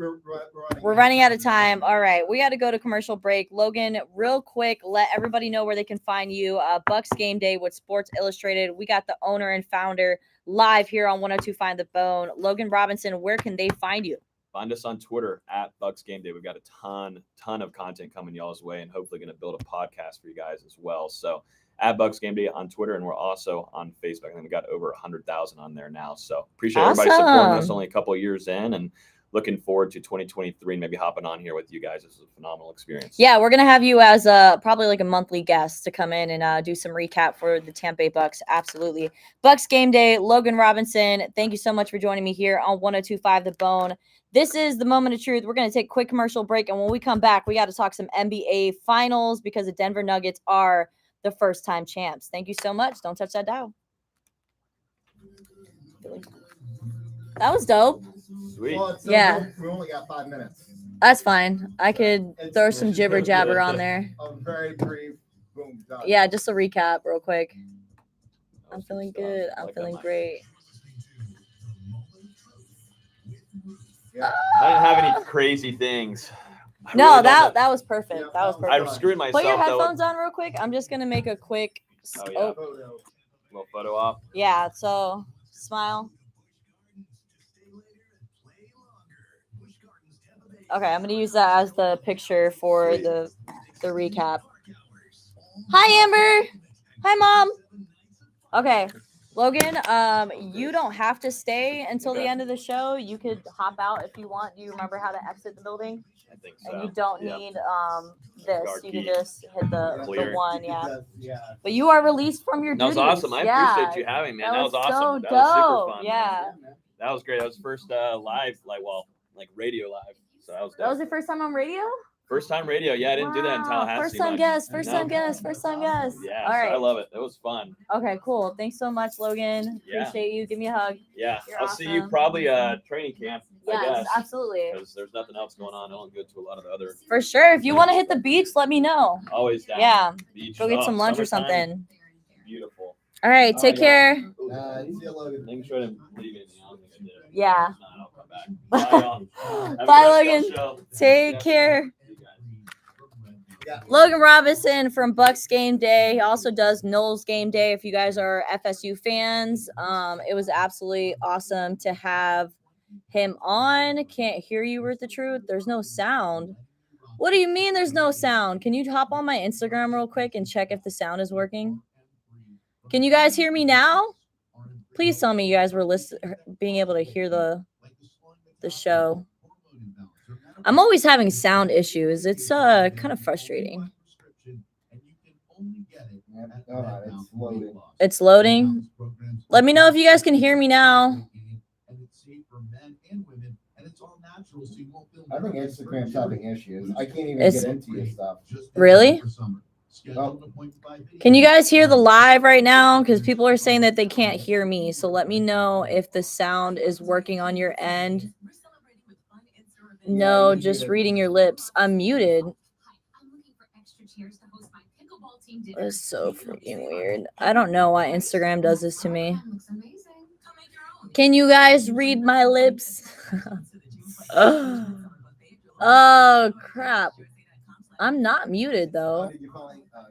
we're running out of time. All right, we got to go to commercial break. Logan, real quick, let everybody know where they can find you. Bucs Game Day with Sports Illustrated. We got the owner and founder live here on 102 Find the Bone. Logan Robinson, where can they find you? Find us on Twitter at Bucs Game Day. We've got a ton of content coming y'all's way, and hopefully going to build a podcast for you guys as well. So at Bucs Game Day on Twitter, and we're also on Facebook. I think we got over 100,000 on there now. So appreciate everybody supporting us. Awesome. Only a couple of years in, and looking forward to 2023 and maybe hopping on here with you guys. This is a phenomenal experience. Yeah, we're gonna have you as probably like a monthly guest to come in and do some recap for the Tampa Bay Bucs. Absolutely. Bucs Game Day, Logan Robinson. Thank you so much for joining me here on 102.5 The Bone. This is the moment of truth. We're going to take a quick commercial break, and when we come back, we got to talk some NBA finals because the Denver Nuggets are the first-time champs. Thank you so much. Don't touch that dial. That was dope. Sweet. Well, Yeah. We only got 5 minutes. That's fine. I could throw some jibber jabber on there. A very brief boom done. Yeah, just a recap real quick. That I'm was feeling stuff. good. I I'm like that feeling mic. great. Yeah. I didn't have any crazy things. I No, really don't that was perfect. Yeah, That was that was I perfect. screwed myself. Put your though. headphones on real quick. I'm just going to make a quick Oh, yeah. oh, Photo. Little photo op. yeah, so smile. Okay, I'm gonna use that as the picture for the recap. Hi, Amber. Hi, Mom. Okay, Logan. You don't have to stay until the Okay. end of the show. You could hop out if you want. Do you remember how to exit the building? I think so. And you don't Yeah. need this. Our You can key. just hit the Clear. one. Yeah. Yeah. But you are released from your That was duties. awesome. I Yeah. appreciate you having me, man. That was awesome. So That was super dope. fun. Yeah. That was great. That was first live, like radio live. So that was That was dope. your first time on radio? First time radio. Yeah, I didn't do that in Wow. Tallahassee. First time much. guest. First No. time guest. First time guest. Yeah, All so right. I love it. It was fun. Okay, cool. Thanks so much, Logan. Yeah. Appreciate you. Give me a hug. Yeah, You're I'll see you awesome. probably training camp. I Yes, guess. absolutely. Because there's nothing else going on. I don't go to a lot of the other. For sure. If you want to hit the beach, let me know. Always down. Yeah. Beach. Go get Oh, some lunch or summertime, something. Beautiful. All right. Oh, Take yeah. care. See you, Logan. Making sure I didn't leave anything. I don't think I did. Yeah. If not, I'll call back. Bye, y'all. Have a Bye, great Logan. show. Take Yeah. care. You guys. Logan Robinson from Bucs Game Day. He also does Knowles Game Day if you guys are FSU fans. It was absolutely awesome to have him on. Can't hear you, Ruth the Truth. There's no sound. What do you mean there's no sound? Can you hop on my Instagram real quick and check if the sound is working? Can you guys hear me now? Please tell me you guys were being able to hear the show. I'm always having sound issues. It's kind of frustrating. It's loading. Let me know if you guys can hear me now. I think Instagram's having issues. I can't even It's- get into your stuff. Really? Oh, Can you guys hear the live right now? Because people are saying that they can't hear me. So let me know if the sound is working on your end. No, just reading your lips. I'm muted. That's so freaking weird. I don't know why Instagram does this to me. Can you guys read my lips? Oh, crap. I'm not muted, though. did you find? Oh, yeah,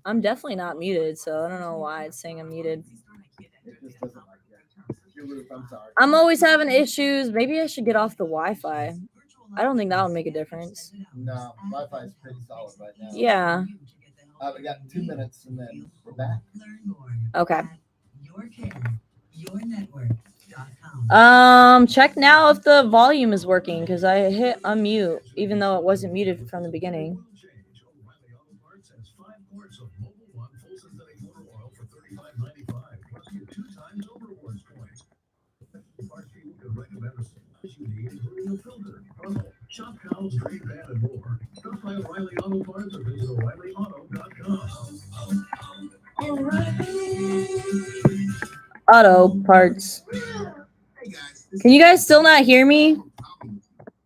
I'm definitely not muted, so I don't know why it's saying I'm muted. it just doesn't like that. You're Ruth, I'm sorry. I'm always having issues. Maybe I should get off the Wi-Fi. I don't think that would make a difference. No, Wi-Fi is pretty solid right now. Yeah. We got 2 minutes and then we're back. Okay. Your Check now if the volume is working because I hit unmute even though it wasn't muted from the beginning. Shop cows, trade van, and more. Stop by O'Reilly Auto Parts or visit O'ReillyAuto.com. Auto parts. Can you guys still not hear me?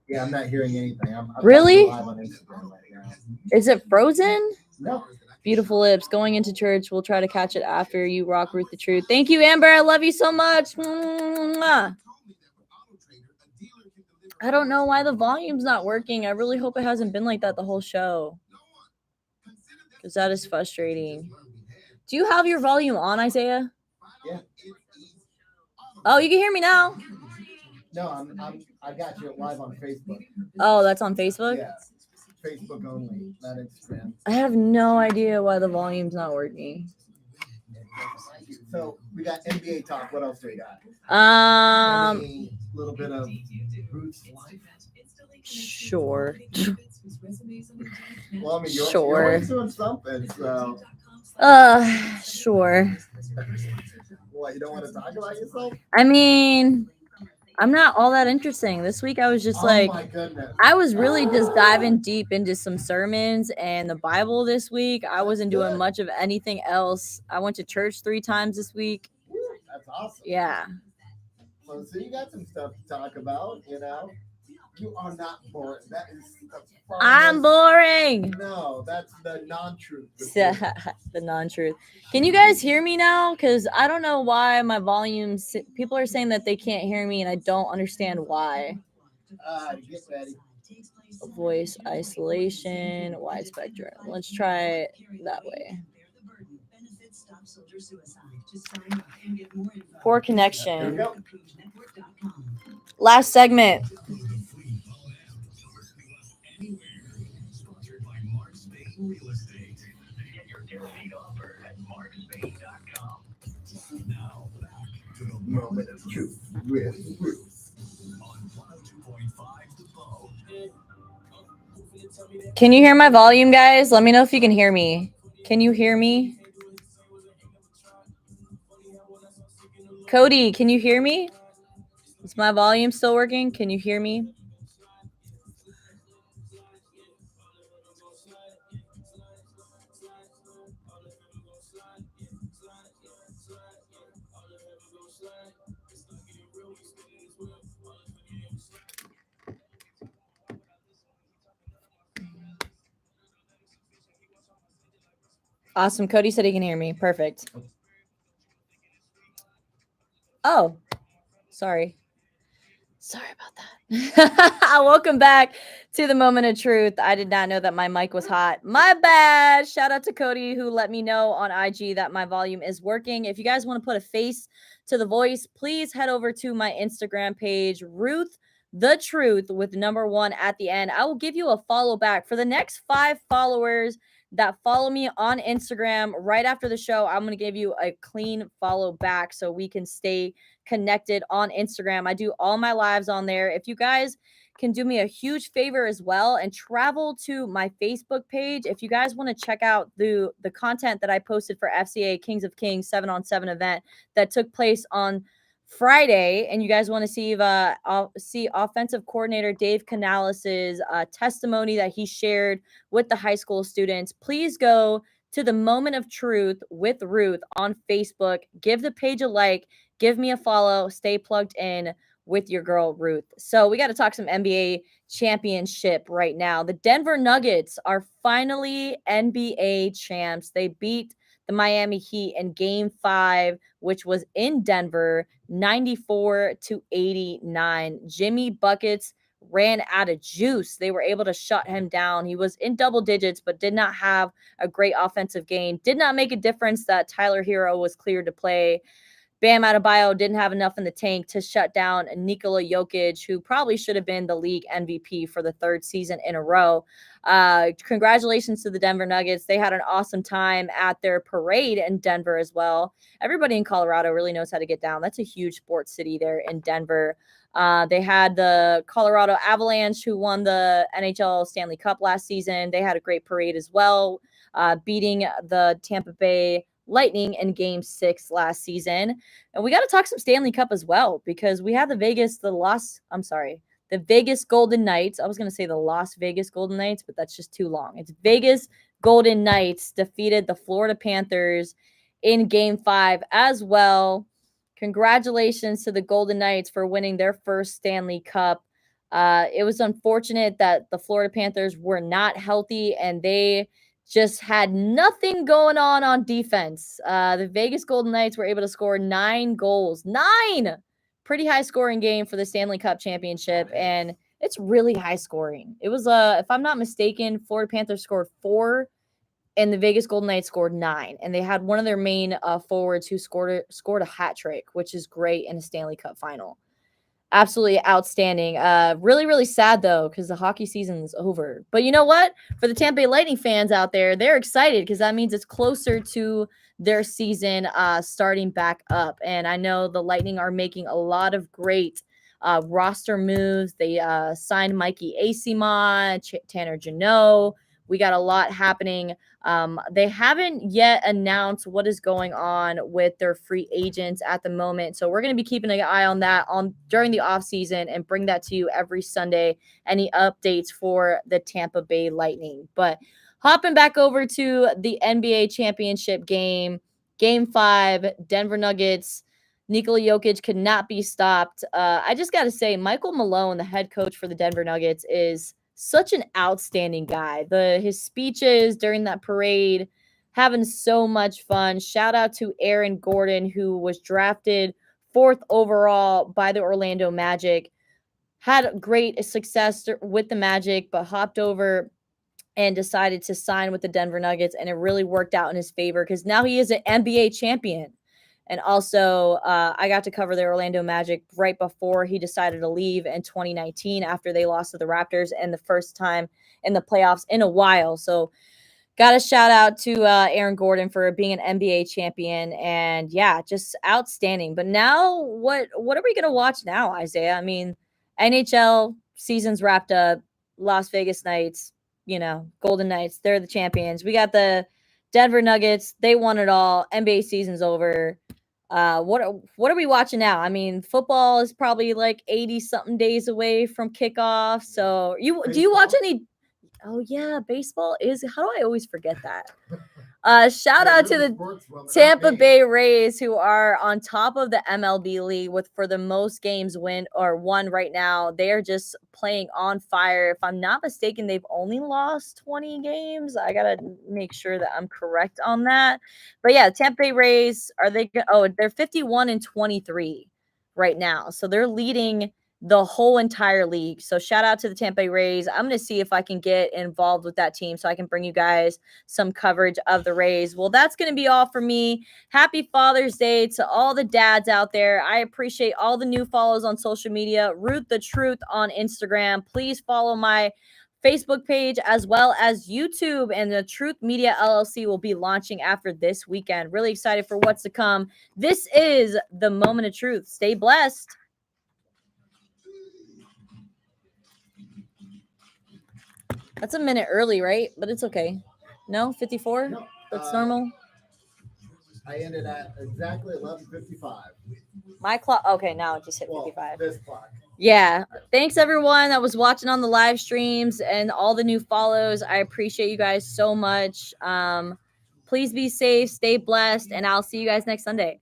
Yeah, I'm not hearing anything. I'm Really? live on Instagram right now. Is it frozen? No. Beautiful lips. Going into church. We'll try to catch it after you rock Ruth the Truth. Thank you, Amber. I love you so much. Mwah. I don't know why the volume's not working. I really hope it hasn't been like that the whole show. Because that is frustrating. Do you have your volume on, Isaiah? Yeah. Oh, you can hear me now. No, I got you live on Facebook. Oh, that's on Facebook? Yeah. Facebook only, not Instagram. I have no idea why the volume's not working. So we got NBA talk. What else do we got? Any little bit of Ruth's life. Sure. Well, I mean, you're Sure. always doing something. So, Sure. what, you don't want to talk about yourself? I mean, I'm not all that interesting. This week I was just Oh like, my goodness. I was really just diving deep into some sermons and the Bible this week. I wasn't doing much of anything else. I went to church 3 times this week. That's awesome. Yeah. So you got some stuff to talk about, you know. You are not boring. That is the I'm farthest- boring. No, that's the non-truth. The non-truth. Can you guys hear me now? Because I don't know why my volumes. People are saying that they can't hear me, and I don't understand why. Get ready. Voice isolation, wide spectrum. Let's try it that way. Poor Here we connection. go. Last segment. Sponsored by Mark Spain Real Estate. Get your guaranteed offer at markspain.com. Now back to the Moment of truth with Ruth. on 102.5 The Bow. Can you hear my volume, guys? Let me know if you can hear me. Can you hear me? Cody, can you hear me? Is my volume still working? Can you hear me? Awesome. Cody said he can hear me. Perfect. Oh, sorry. Sorry about that. Welcome back to the moment of truth. I did not know that my mic was hot. My bad. Shout out to Cody who let me know on IG that my volume is working. If you guys want to put a face to the voice, please head over to my Instagram page, Ruth the Truth with number 1 at the end. I will give you a follow back for the next 5 followers that follow me on Instagram. Right after the show, I'm going to give you a clean follow back so we can stay connected on Instagram. I do all my lives on there. If you guys can do me a huge favor as well and travel to my Facebook page, if you guys want to check out the content that I posted for FCA Kings of Kings 7-on-7 event that took place on Friday, and you guys want to see offensive coordinator Dave Canales' testimony that he shared with the high school students, please go to the Moment of Truth with Ruth on Facebook. Give the page a like, give me a follow, stay plugged in with your girl Ruth. So we got to talk some NBA championship right now. The Denver Nuggets are finally NBA champs. They beat the Miami Heat in Game 5, which was in Denver, 94-89. Jimmy Buckets ran out of juice. They were able to shut him down. He was in double digits, but did not have a great offensive game. Did not make a difference that Tyler Hero was cleared to play. Bam Adebayo didn't have enough in the tank to shut down Nikola Jokic, who probably should have been the league MVP for the 3rd season in a row. Congratulations to the Denver Nuggets. They had an awesome time at their parade in Denver as well. Everybody in Colorado really knows how to get down. That's a huge sports city there in Denver. They had the Colorado Avalanche, who won the NHL Stanley Cup last season. They had a great parade as well, beating the Tampa Bay Lightning in Game 6 last season. And we got to talk some Stanley Cup as well, because we have the Vegas Golden Knights. I was going to say the Las Vegas Golden Knights, but that's just too long. It's Vegas Golden Knights defeated the Florida Panthers in Game 5 as well. Congratulations to the Golden Knights for winning their first Stanley Cup. It was unfortunate that the Florida Panthers were not healthy and they just had nothing going on defense. The Vegas Golden Knights were able to score 9 goals. 9! Pretty high scoring game for the Stanley Cup championship, and it's really high scoring. It was, if I'm not mistaken, Florida Panthers scored 4, and the Vegas Golden Knights scored 9. And they had one of their main forwards who scored a hat trick, which is great in a Stanley Cup final. Absolutely outstanding. Really, really sad, though, because the hockey season is over. But you know what? For the Tampa Bay Lightning fans out there, they're excited because that means it's closer to their season starting back up. And I know the Lightning are making a lot of great roster moves. They signed Mikey Acema, Tanner Jeannot. We got a lot happening. They haven't yet announced what is going on with their free agents at the moment. So we're going to be keeping an eye on that during the offseason and bring that to you every Sunday, any updates for the Tampa Bay Lightning. But hopping back over to the NBA championship game, Game 5, Denver Nuggets, Nikola Jokic could not be stopped. I just got to say, Michael Malone, the head coach for the Denver Nuggets, is such an outstanding guy. His speeches during that parade, having so much fun. Shout out to Aaron Gordon, who was drafted 4th overall by the Orlando Magic. Had great success with the Magic, but hopped over and decided to sign with the Denver Nuggets, and it really worked out in his favor because now he is an NBA champion. And also, I got to cover the Orlando Magic right before he decided to leave in 2019 after they lost to the Raptors and the first time in the playoffs in a while. So got a shout out to Aaron Gordon for being an NBA champion. And yeah, just outstanding. But now what are we going to watch now, Isaiah? I mean, NHL season's wrapped up. Las Vegas Knights, Golden Knights, they're the champions. We got the Denver Nuggets. They won it all. NBA season's over. What are we watching now? I mean, football is probably like 80 something days away from kickoff. So do you watch any? Oh yeah, baseball is. How do I always forget that? Shout out to the Tampa Bay Rays, who are on top of the MLB league for the most games won right now. They are just playing on fire. If I'm not mistaken, they've only lost 20 games. I got to make sure that I'm correct on that. But yeah, Tampa Bay Rays, they're 51-23 right now. So they're leading the whole entire league. So shout out to the Tampa Bay Rays. I'm going to see if I can get involved with that team so I can bring you guys some coverage of the Rays. Well, that's going to be all for me. Happy Father's Day to all the dads out there. I appreciate all the new follows on social media. Ruth the Truth on Instagram. Please follow my Facebook page as well as YouTube, and the Truth Media LLC will be launching after this weekend. Really excited for what's to come. This is the Moment of Truth. Stay blessed. That's a minute early, right? But it's okay. No, 54? No, That's normal. I ended at exactly 11:55. My clock. Okay, now it just hit Well, 55. this clock. Yeah. Thanks, everyone that was watching on the live streams and all the new follows. I appreciate you guys so much. Please be safe, stay blessed, and I'll see you guys next Sunday.